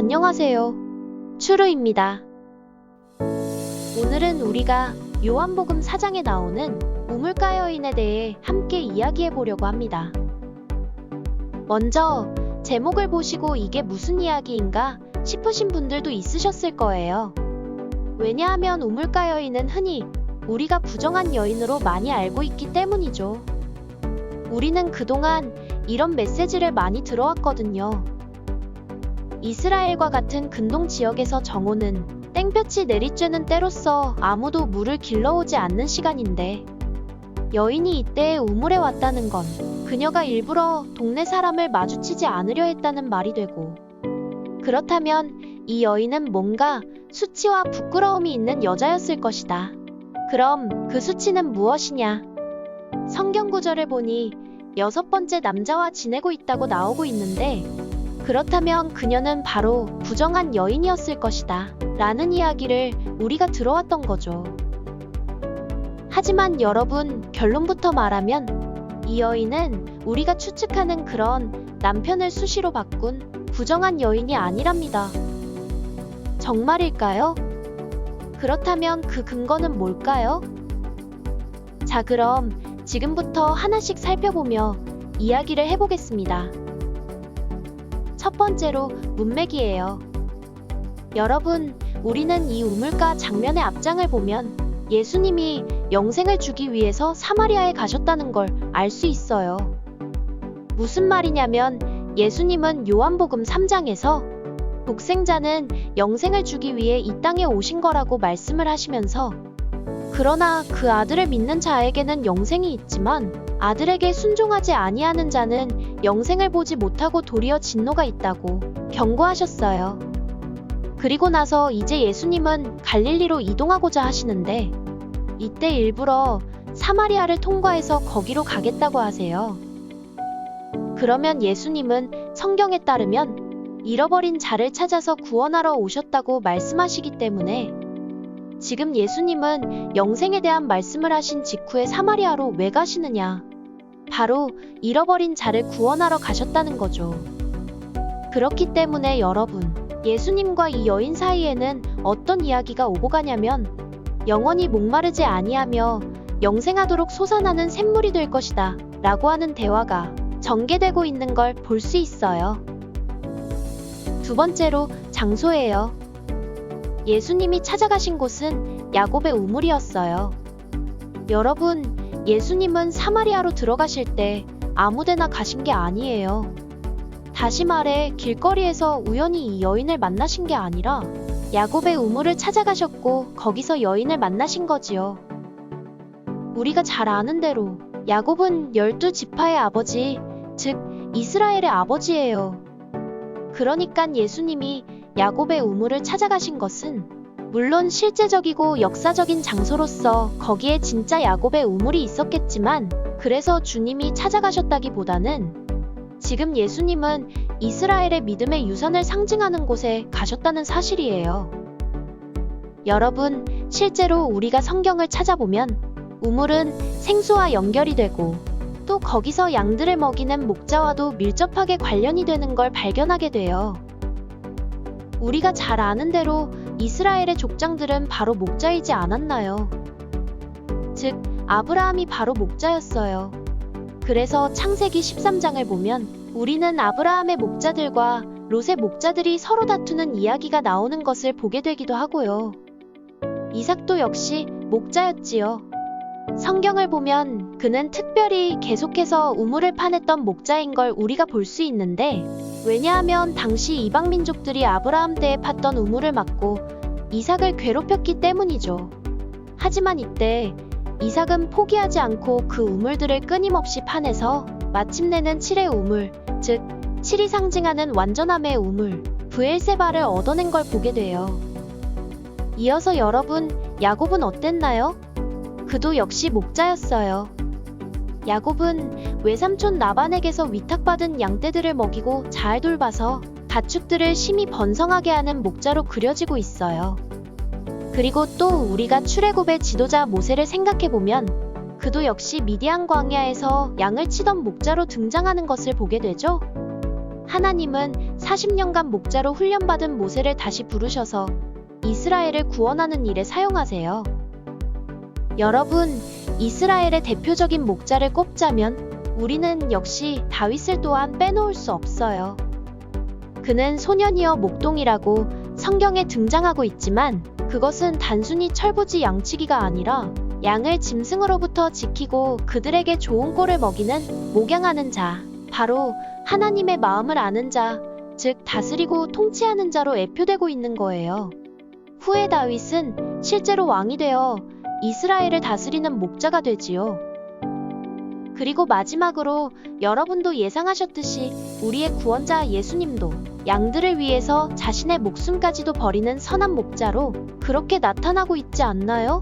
안녕하세요. 추루입니다. 오늘은 우리가 요한복음 4장에 나오는 우물가 여인에 대해 함께 이야기해 보려고 합니다. 먼저 제목을 보시고 이게 무슨 이야기인가 싶으신 분들도 있으셨을 거예요. 왜냐하면 우물가 여인은 흔히 우리가 부정한 여인으로 많이 알고 있기 때문이죠. 우리는 그동안 이런 메시지를 많이 들어왔거든요. 이스라엘과 같은 근동 지역에서 정오는 땡볕이 내리쬐는 때로서 아무도 물을 길러오지 않는 시간인데 여인이 이때에 우물에 왔다는 건 그녀가 일부러 동네 사람을 마주치지 않으려 했다는 말이 되고, 그렇다면 이 여인은 뭔가 수치와 부끄러움이 있는 여자였을 것이다. 그럼 그 수치는 무엇이냐? 성경 구절을 보니 6번째 남자와 지내고 있다고 나오고 있는데, 그렇다면 그녀는 바로 부정한 여인이었을 것이다 라는 이야기를 우리가 들어왔던 거죠. 하지만 여러분, 결론부터 말하면 이 여인은 우리가 추측하는 그런 남편을 수시로 바꾼 부정한 여인이 아니랍니다. 정말일까요? 그렇다면 그 근거는 뭘까요? 자, 그럼 지금부터 하나씩 살펴보며 이야기를 해보겠습니다. 첫 번째로 문맥이에요. 여러분, 우리는 이 우물가 장면의 앞장을 보면 예수님이 영생을 주기 위해서 사마리아에 가셨다는 걸 알 수 있어요. 무슨 말이냐면 예수님은 요한복음 3장에서 독생자는 영생을 주기 위해 이 땅에 오신 거라고 말씀을 하시면서, 그러나 그 아들을 믿는 자에게는 영생이 있지만 아들에게 순종하지 아니하는 자는 영생을 보지 못하고 도리어 진노가 있다고 경고하셨어요. 그리고 나서 이제 예수님은 갈릴리로 이동하고자 하시는데 이때 일부러 사마리아를 통과해서 거기로 가겠다고 하세요. 그러면 예수님은 성경에 따르면 잃어버린 자를 찾아서 구원하러 오셨다고 말씀하시기 때문에 지금 예수님은 영생에 대한 말씀을 하신 직후에 사마리아로 왜 가시느냐? 바로 잃어버린 자를 구원하러 가셨다는 거죠. 그렇기 때문에 여러분, 예수님과 이 여인 사이에는 어떤 이야기가 오고 가냐면 영원히 목마르지 아니하며 영생하도록 솟아나는 샘물이 될 것이다 라고 하는 대화가 전개되고 있는 걸 볼 수 있어요. 두 번째로 장소예요. 예수님이 찾아가신 곳은 야곱의 우물이었어요. 여러분, 예수님은 사마리아로 들어가실 때 아무데나 가신 게 아니에요. 다시 말해 길거리에서 우연히 이 여인을 만나신 게 아니라 야곱의 우물을 찾아가셨고 거기서 여인을 만나신 거지요. 우리가 잘 아는 대로 야곱은 12지파의 아버지, 즉 이스라엘의 아버지예요. 그러니까 예수님이 야곱의 우물을 찾아가신 것은 물론 실제적이고 역사적인 장소로서 거기에 진짜 야곱의 우물이 있었겠지만, 그래서 주님이 찾아가셨다기보다는 지금 예수님은 이스라엘의 믿음의 유산을 상징하는 곳에 가셨다는 사실이에요. 여러분, 실제로 우리가 성경을 찾아보면 우물은 생수와 연결이 되고 또 거기서 양들을 먹이는 목자와도 밀접하게 관련이 되는 걸 발견하게 돼요. 우리가 잘 아는 대로 이스라엘의 족장들은 바로 목자이지 않았나요? 즉, 아브라함이 바로 목자였어요. 그래서 창세기 13장을 보면 우리는 아브라함의 목자들과 롯의 목자들이 서로 다투는 이야기가 나오는 것을 보게 되기도 하고요. 이삭도 역시 목자였지요. 성경을 보면 그는 특별히 계속해서 우물을 파냈던 목자인 걸 우리가 볼 수 있는데, 왜냐하면 당시 이방 민족들이 아브라함 때에 팠던 우물을 막고 이삭을 괴롭혔기 때문이죠. 하지만 이때 이삭은 포기하지 않고 그 우물들을 끊임없이 파내서 마침내는 7의 우물, 즉 7이 상징하는 완전함의 우물, 브엘세바를 얻어낸 걸 보게 돼요. 이어서 여러분, 야곱은 어땠나요? 그도 역시 목자였어요. 야곱은 외삼촌 라반에게서 위탁받은 양떼들을 먹이고 잘 돌봐서 가축들을 심히 번성하게 하는 목자로 그려지고 있어요. 그리고 또 우리가 출애굽의 지도자 모세를 생각해보면 그도 역시 미디안 광야에서 양을 치던 목자로 등장하는 것을 보게 되죠. 하나님은 40년간 목자로 훈련받은 모세를 다시 부르셔서 이스라엘을 구원하는 일에 사용하세요. 여러분, 이스라엘의 대표적인 목자를 꼽자면 우리는 역시 다윗을 또한 빼놓을 수 없어요. 그는 소년이여 목동이라고 성경에 등장하고 있지만 그것은 단순히 철부지 양치기가 아니라 양을 짐승으로부터 지키고 그들에게 좋은 꼴을 먹이는 목양하는 자, 바로 하나님의 마음을 아는 자, 즉 다스리고 통치하는 자로 애표되고 있는 거예요. 후에 다윗은 실제로 왕이 되어 이스라엘을 다스리는 목자가 되지요. 그리고 마지막으로 여러분도 예상하셨듯이 우리의 구원자 예수님도 양들을 위해서 자신의 목숨까지도 버리는 선한 목자로 그렇게 나타나고 있지 않나요?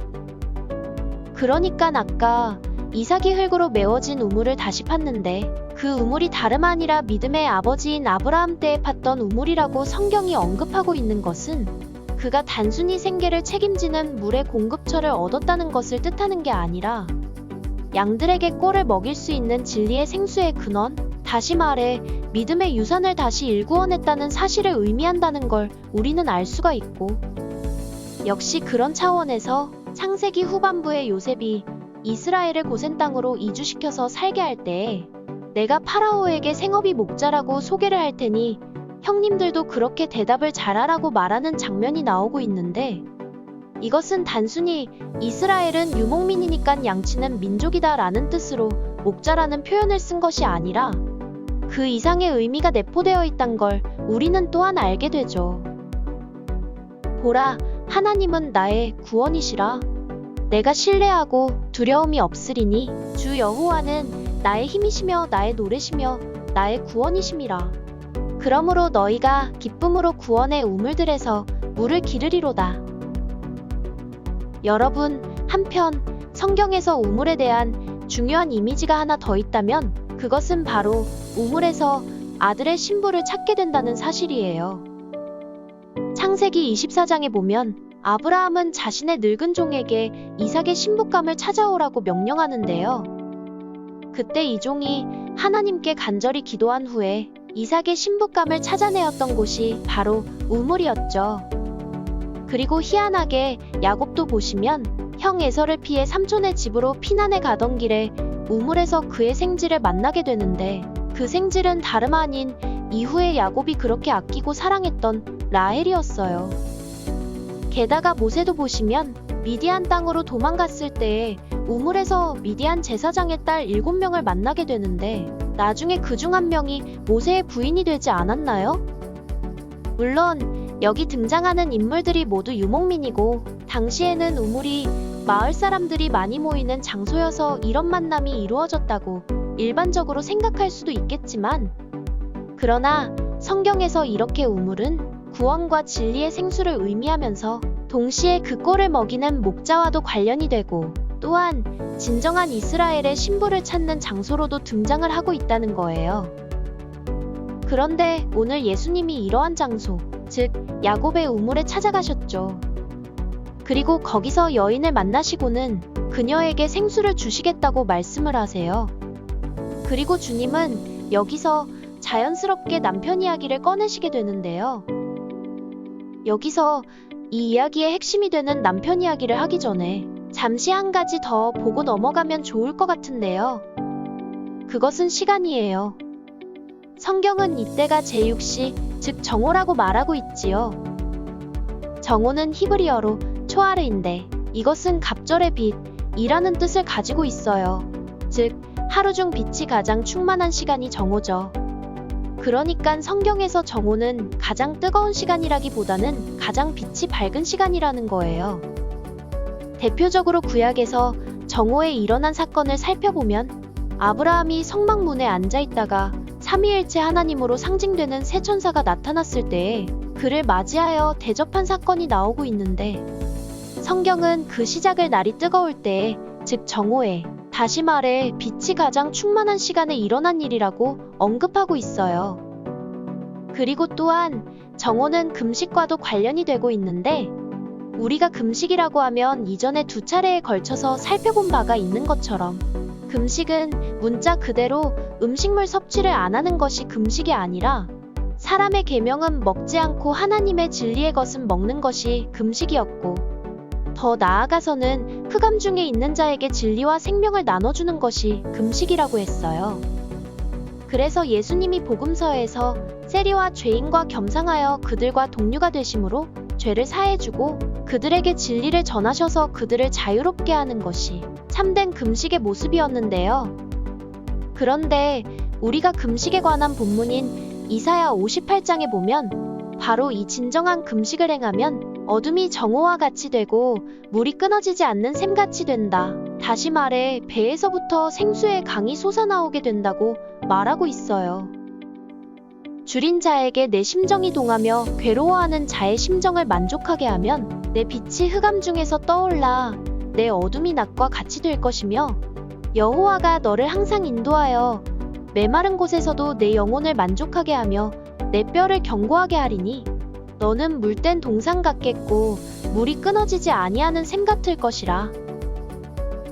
그러니까 아까 이삭이 흙으로 메워진 우물을 다시 팠는데 그 우물이 다름 아니라 믿음의 아버지인 아브라함 때에 팠던 우물이라고 성경이 언급하고 있는 것은 그가 단순히 생계를 책임지는 물의 공급처를 얻었다는 것을 뜻하는 게 아니라 양들에게 꼴을 먹일 수 있는 진리의 생수의 근원, 다시 말해 믿음의 유산을 다시 일구어냈다는 사실을 의미한다는 걸 우리는 알 수가 있고, 역시 그런 차원에서 창세기 후반부에 요셉이 이스라엘을 고센 땅으로 이주시켜서 살게 할 때에 내가 파라오에게 생업이 목자라고 소개를 할 테니 형님들도 그렇게 대답을 잘하라고 말하는 장면이 나오고 있는데, 이것은 단순히 이스라엘은 유목민이니까 양치는 민족이다 라는 뜻으로 목자라는 표현을 쓴 것이 아니라 그 이상의 의미가 내포되어 있단 걸 우리는 또한 알게 되죠. 보라, 하나님은 나의 구원이시라. 내가 신뢰하고 두려움이 없으리니 주 여호와는 나의 힘이시며 나의 노래시며 나의 구원이심이라. 그러므로 너희가 기쁨으로 구원의 우물들에서 물을 기르리로다. 여러분, 한편 성경에서 우물에 대한 중요한 이미지가 하나 더 있다면 그것은 바로 우물에서 아들의 신부를 찾게 된다는 사실이에요. 창세기 24장에 보면 아브라함은 자신의 늙은 종에게 이삭의 신부감을 찾아오라고 명령하는데요. 그때 이 종이 하나님께 간절히 기도한 후에 이삭의 신부감을 찾아내었던 곳이 바로 우물이었죠. 그리고 희한하게 야곱도 보시면 형 에서를 피해 삼촌의 집으로 피난해 가던 길에 우물에서 그의 생질을 만나게 되는데 그 생질은 다름 아닌 이후에 야곱이 그렇게 아끼고 사랑했던 라헬이었어요. 게다가 모세도 보시면 미디안 땅으로 도망갔을 때에 우물에서 미디안 제사장의 딸 7명을 만나게 되는데 나중에 그중 한 명이 모세의 부인이 되지 않았나요? 물론 여기 등장하는 인물들이 모두 유목민이고 당시에는 우물이 마을 사람들이 많이 모이는 장소여서 이런 만남이 이루어졌다고 일반적으로 생각할 수도 있겠지만, 그러나 성경에서 이렇게 우물은 구원과 진리의 생수를 의미하면서 동시에 그 꼴을 먹이는 목자와도 관련이 되고 또한 진정한 이스라엘의 신부를 찾는 장소로도 등장을 하고 있다는 거예요. 그런데 오늘 예수님이 이러한 장소, 즉 야곱의 우물에 찾아가셨죠. 그리고 거기서 여인을 만나시고는 그녀에게 생수를 주시겠다고 말씀을 하세요. 그리고 주님은 여기서 자연스럽게 남편 이야기를 꺼내시게 되는데요. 여기서 이 이야기의 핵심이 되는 남편 이야기를 하기 전에 잠시 한 가지 더 보고 넘어가면 좋을 것 같은데요. 그것은 시간이에요. 성경은 이때가 제6시, 즉 정오라고 말하고 있지요. 정오는 히브리어로 초하르인데 이것은 갑절의 빛이라는 뜻을 가지고 있어요. 즉 하루 중 빛이 가장 충만한 시간이 정오죠. 그러니까 성경에서 정오는 가장 뜨거운 시간이라기보다는 가장 빛이 밝은 시간이라는 거예요. 대표적으로 구약에서 정오에 일어난 사건을 살펴보면 아브라함이 성막문에 앉아있다가 삼위일체 하나님으로 상징되는 세 천사가 나타났을 때에 그를 맞이하여 대접한 사건이 나오고 있는데, 성경은 그 시작을 날이 뜨거울 때에, 즉 정오에, 다시 말해 빛이 가장 충만한 시간에 일어난 일이라고 언급하고 있어요. 그리고 또한 정오는 금식과도 관련이 되고 있는데, 우리가 금식이라고 하면 이전에 2차례에 걸쳐서 살펴본 바가 있는 것처럼 금식은 문자 그대로 음식물 섭취를 안 하는 것이 금식이 아니라 사람의 계명은 먹지 않고 하나님의 진리의 것은 먹는 것이 금식이었고, 더 나아가서는 흑암 중에 있는 자에게 진리와 생명을 나눠주는 것이 금식이라고 했어요. 그래서 예수님이 복음서에서 세리와 죄인과 겸상하여 그들과 동류가 되심으로 죄를 사해주고 그들에게 진리를 전하셔서 그들을 자유롭게 하는 것이 참된 금식의 모습이었는데요. 그런데 우리가 금식에 관한 본문인 이사야 58장에 보면 바로 이 진정한 금식을 행하면 어둠이 정오와 같이 되고 물이 끊어지지 않는 샘같이 된다. 다시 말해 배에서부터 생수의 강이 솟아나오게 된다고 말하고 있어요. 줄인 자에게 내 심정이 동하며 괴로워하는 자의 심정을 만족하게 하면 내 빛이 흑암 중에서 떠올라 내 어둠이 낮과 같이 될 것이며 여호와가 너를 항상 인도하여 메마른 곳에서도 내 영혼을 만족하게 하며 내 뼈를 견고하게 하리니 너는 물된 동산 같겠고 물이 끊어지지 아니하는 샘 같을 것이라.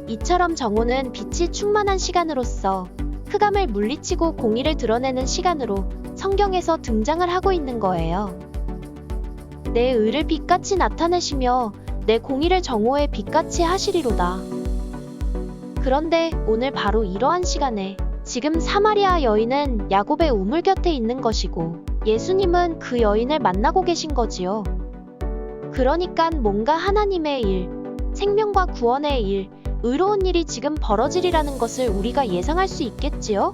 이처럼 정오는 빛이 충만한 시간으로서 흑암을 물리치고 공의를 드러내는 시간으로 성경에서 등장을 하고 있는 거예요. 내 의를 빛같이 나타내시며 내 공의를 정오의 빛같이 하시리로다. 그런데 오늘 바로 이러한 시간에 지금 사마리아 여인은 야곱의 우물 곁에 있는 것이고 예수님은 그 여인을 만나고 계신 거지요. 그러니깐 뭔가 하나님의 일, 생명과 구원의 일, 의로운 일이 지금 벌어지리라는 것을 우리가 예상할 수 있겠지요?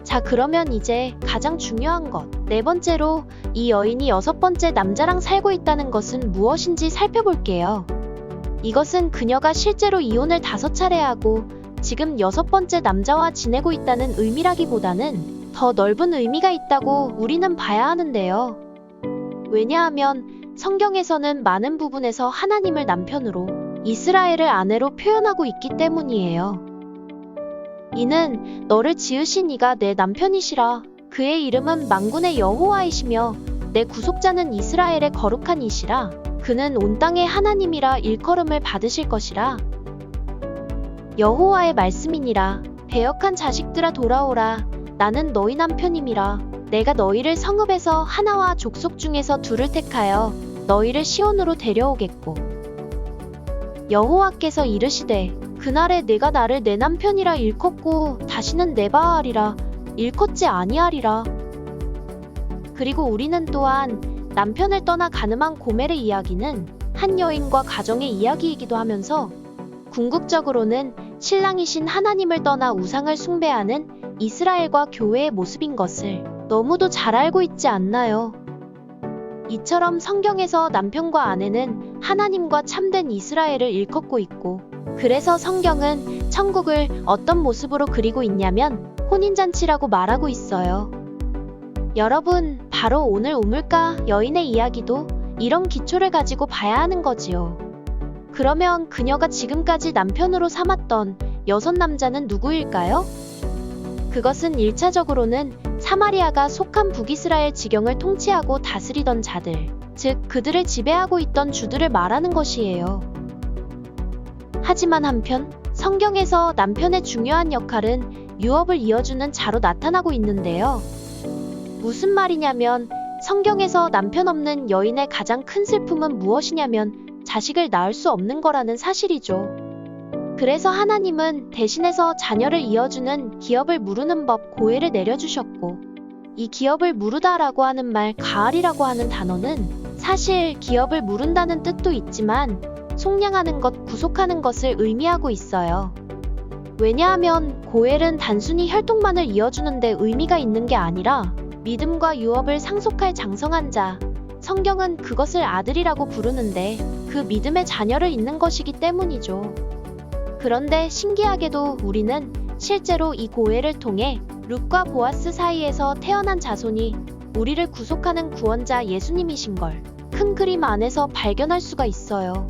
자, 그러면 이제 가장 중요한 것, 네 번째로 이 여인이 여섯 번째 남자랑 살고 있다는 것은 무엇인지 살펴볼게요. 이것은 그녀가 실제로 이혼을 5차례 하고 지금 여섯 번째 남자와 지내고 있다는 의미라기보다는 더 넓은 의미가 있다고 우리는 봐야 하는데요. 왜냐하면 성경에서는 많은 부분에서 하나님을 남편으로, 이스라엘을 아내로 표현하고 있기 때문이에요. 이는 너를 지으신 이가 내 남편이시라. 그의 이름은 만군의 여호와이시며 내 구속자는 이스라엘의 거룩한 이시라. 그는 온 땅의 하나님이라 일컬음을 받으실 것이라. 여호와의 말씀이니라. 배역한 자식들아 돌아오라. 나는 너희 남편임이라. 내가 너희를 성읍에서 하나와 족속 중에서 둘을 택하여 너희를 시온으로 데려오겠고. 여호와께서 이르시되 그날에 내가 나를 내 남편이라 일컫고 다시는 내 바알이라 일컫지 아니하리라. 그리고 우리는 또한 남편을 떠나 가늠한 고멜의 이야기는 한 여인과 가정의 이야기이기도 하면서 궁극적으로는 신랑이신 하나님을 떠나 우상을 숭배하는 이스라엘과 교회의 모습인 것을 너무도 잘 알고 있지 않나요? 이처럼 성경에서 남편과 아내는 하나님과 참된 이스라엘을 일컫고 있고, 그래서 성경은 천국을 어떤 모습으로 그리고 있냐면 혼인잔치라고 말하고 있어요. 여러분, 바로 오늘 우물가 여인의 이야기도 이런 기초를 가지고 봐야 하는 거지요. 그러면 그녀가 지금까지 남편으로 삼았던 여섯 남자는 누구일까요? 그것은 1차적으로는 사마리아가 속한 북이스라엘 지경을 통치하고 다스리던 자들, 즉 그들을 지배하고 있던 주들을 말하는 것이에요. 하지만 한편 성경에서 남편의 중요한 역할은 유업을 이어주는 자로 나타나고 있는데요. 무슨 말이냐면 성경에서 남편 없는 여인의 가장 큰 슬픔은 무엇이냐면 자식을 낳을 수 없는 거라는 사실이죠. 그래서 하나님은 대신해서 자녀를 이어주는 기업을 무르는 법 고해를 내려주셨고, 이 기업을 무르다라고 하는 말 가알이라고 하는 단어는 사실 기업을 무른다는 뜻도 있지만 속량하는 것, 구속하는 것을 의미하고 있어요. 왜냐하면 고헬은 단순히 혈통만을 이어주는데 의미가 있는 게 아니라 믿음과 유업을 상속할 장성한 자, 성경은 그것을 아들이라고 부르는데 그 믿음의 자녀를 잇는 것이기 때문이죠. 그런데 신기하게도 우리는 실제로 이 고해를 통해 룻과 보아스 사이에서 태어난 자손이 우리를 구속하는 구원자 예수님이신 걸 큰 그림 안에서 발견할 수가 있어요.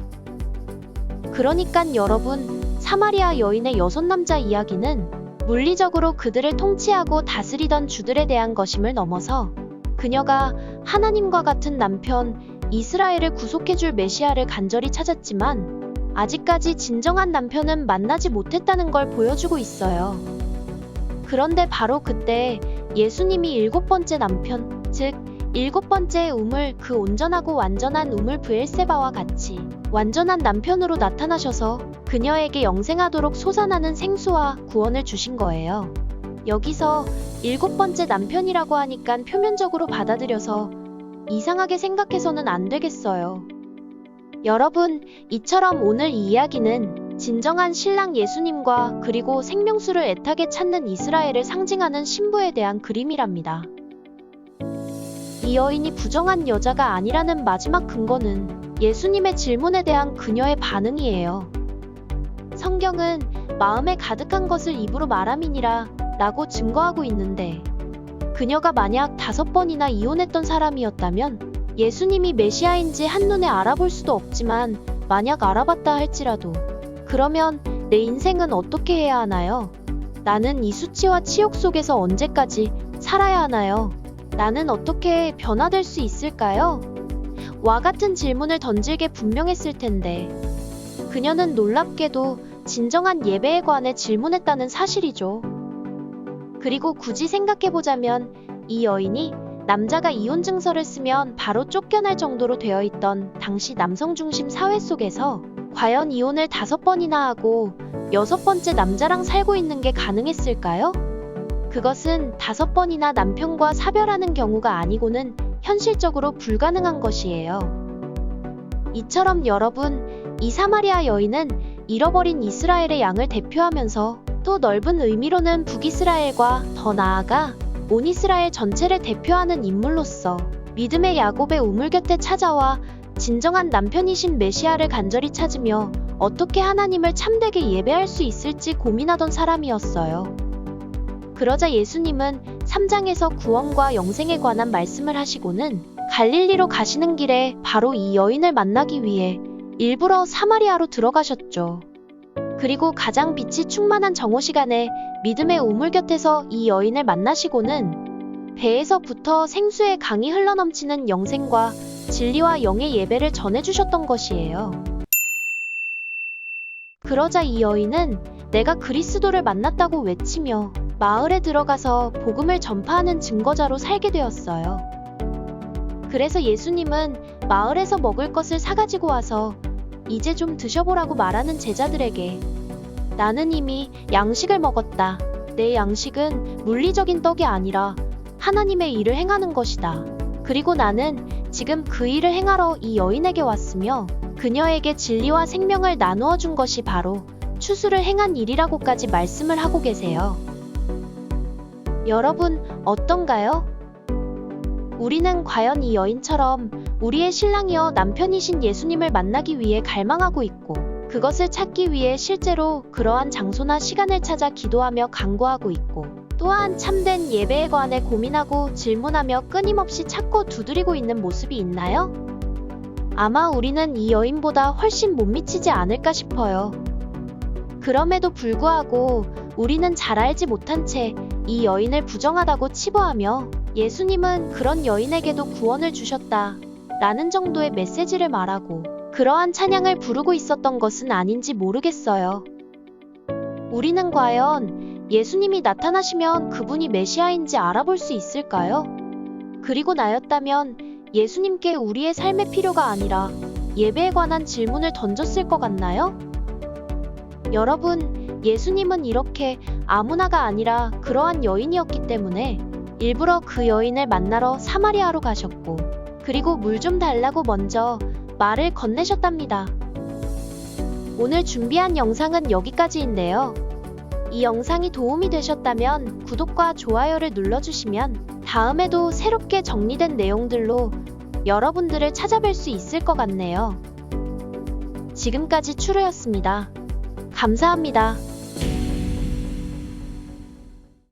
그러니깐 여러분, 사마리아 여인의 여섯 남자 이야기는 물리적으로 그들을 통치하고 다스리던 주들에 대한 것임을 넘어서 그녀가 하나님과 같은 남편, 이스라엘을 구속해줄 메시아를 간절히 찾았지만 아직까지 진정한 남편은 만나지 못했다는 걸 보여주고 있어요. 그런데 바로 그때 예수님이 일곱 번째 남편, 즉 일곱 번째 우물, 그 온전하고 완전한 우물 브엘세바와 같이 완전한 남편으로 나타나셔서 그녀에게 영생하도록 솟아나는 생수와 구원을 주신 거예요. 여기서 일곱 번째 남편이라고 하니깐 표면적으로 받아들여서 이상하게 생각해서는 안 되겠어요. 여러분, 이처럼 오늘 이 이야기는 진정한 신랑 예수님과 그리고 생명수를 애타게 찾는 이스라엘을 상징하는 신부에 대한 그림이랍니다. 이 여인이 부정한 여자가 아니라는 마지막 근거는 예수님의 질문에 대한 그녀의 반응이에요. 성경은 마음에 가득한 것을 입으로 말함이니라 라고 증거하고 있는데, 그녀가 만약 5번이나 이혼했던 사람이었다면 예수님이 메시아인지 한눈에 알아볼 수도 없지만, 만약 알아봤다 할지라도 그러면 내 인생은 어떻게 해야 하나요? 나는 이 수치와 치욕 속에서 언제까지 살아야 하나요? 나는 어떻게 변화될 수 있을까요? 와 같은 질문을 던질 게 분명했을 텐데, 그녀는 놀랍게도 진정한 예배에 관해 질문했다는 사실이죠. 그리고 굳이 생각해보자면 이 여인이 남자가 이혼 증서를 쓰면 바로 쫓겨날 정도로 되어 있던 당시 남성 중심 사회 속에서 과연 이혼을 5번이나 하고 6번째 남자랑 살고 있는 게 가능했을까요? 그것은 5번이나 남편과 사별하는 경우가 아니고는 현실적으로 불가능한 것이에요. 이처럼 여러분, 이 사마리아 여인은 잃어버린 이스라엘의 양을 대표하면서 또 넓은 의미로는 북이스라엘과 더 나아가 온 이스라엘 전체를 대표하는 인물로서 믿음의 야곱의 우물 곁에 찾아와 진정한 남편이신 메시아를 간절히 찾으며 어떻게 하나님을 참되게 예배할 수 있을지 고민하던 사람이었어요. 그러자 예수님은 3장에서 구원과 영생에 관한 말씀을 하시고는 갈릴리로 가시는 길에 바로 이 여인을 만나기 위해 일부러 사마리아로 들어가셨죠. 그리고 가장 빛이 충만한 정오 시간에 믿음의 우물 곁에서 이 여인을 만나시고는 배에서부터 생수의 강이 흘러넘치는 영생과 진리와 영의 예배를 전해주셨던 것이에요. 그러자 이 여인은 내가 그리스도를 만났다고 외치며 마을에 들어가서 복음을 전파하는 증거자로 살게 되었어요. 그래서 예수님은 마을에서 먹을 것을 사가지고 와서 이제 좀 드셔보라고 말하는 제자들에게, 나는 이미 양식을 먹었다. 내 양식은 물리적인 떡이 아니라 하나님의 일을 행하는 것이다. 그리고 나는 지금 그 일을 행하러 이 여인에게 왔으며 그녀에게 진리와 생명을 나누어 준 것이 바로 추수를 행한 일이라고까지 말씀을 하고 계세요. 여러분, 어떤가요? 우리는 과연 이 여인처럼 우리의 신랑이여 남편이신 예수님을 만나기 위해 갈망하고 있고, 그것을 찾기 위해 실제로 그러한 장소나 시간을 찾아 기도하며 간구하고 있고, 또한 참된 예배에 관해 고민하고 질문하며 끊임없이 찾고 두드리고 있는 모습이 있나요? 아마 우리는 이 여인보다 훨씬 못 미치지 않을까 싶어요. 그럼에도 불구하고 우리는 잘 알지 못한 채 이 여인을 부정하다고 치부하며 예수님은 그런 여인에게도 구원을 주셨다 라는 정도의 메시지를 말하고 그러한 찬양을 부르고 있었던 것은 아닌지 모르겠어요. 우리는 과연 예수님이 나타나시면 그분이 메시아인지 알아볼 수 있을까요? 그리고 나였다면 예수님께 우리의 삶의 필요가 아니라 예배에 관한 질문을 던졌을 것 같나요? 여러분, 예수님은 이렇게 아무나가 아니라 그러한 여인이었기 때문에 일부러 그 여인을 만나러 사마리아로 가셨고, 그리고 물 좀 달라고 먼저 말을 건네셨답니다. 오늘 준비한 영상은 여기까지인데요. 이 영상이 도움이 되셨다면 구독과 좋아요를 눌러주시면 다음에도 새롭게 정리된 내용들로 여러분들을 찾아뵐 수 있을 것 같네요. 지금까지 추루였습니다. 감사합니다.